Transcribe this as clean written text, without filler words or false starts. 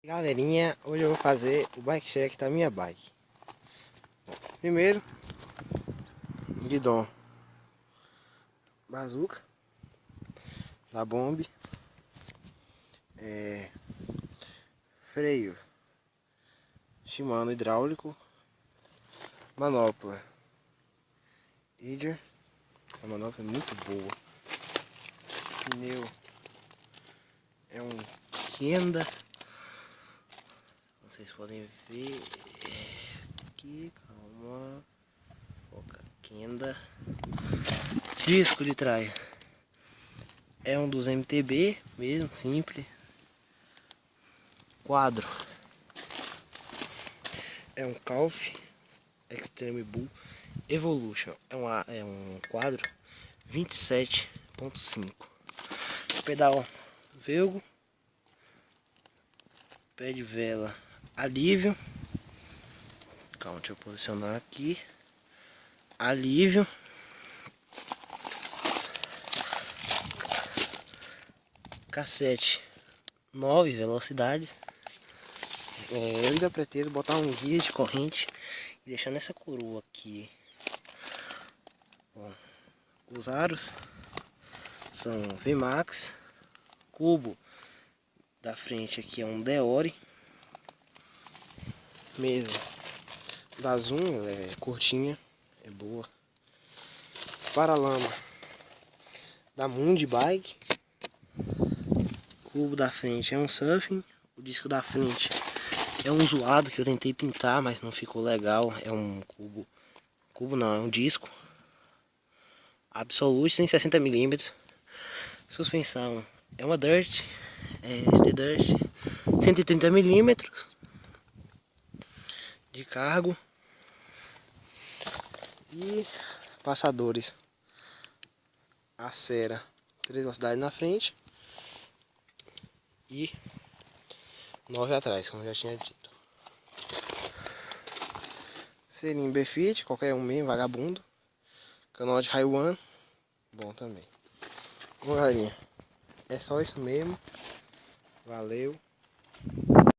Galerinha, hoje eu vou fazer o bike check da minha bike. Primeiro, guidão Bazooka da Bomb, freio Shimano hidráulico, manopla Idger, essa manopla é muito boa. Pneu é um Kenda, vocês podem ver aqui, calma, foca, Kenda. Disco de trás é um dos MTB mesmo, simples. Quadro é um Calf Extreme Bull Evolution, é um quadro 27.5. Pedal Velgo, pé de vela Alívio. Calma, deixa eu posicionar aqui. Alívio. Cassete 9 velocidades. Eu ainda pretendo botar um guia de corrente e deixar nessa coroa aqui. Bom, os aros são VMAX. Cubo da frente aqui é um Deore. Mesa da Zoom, ela é curtinha, é boa. Paralama da Mundi Bike. Cubo da frente é um Surfing. O disco da frente é um zoado que eu tentei pintar, mas não ficou legal. É um cubo não, é um disco Absolute 160 mm. Suspensão é uma Dirt, ST Dirt 130 mm de cargo. E passadores Acera 3 velocidades na frente e 9 atrás, como eu já tinha dito. Selim Befit, qualquer um mesmo, vagabundo. Canal de Haiwan, bom também. Bom, galerinha, é só isso mesmo. Valeu.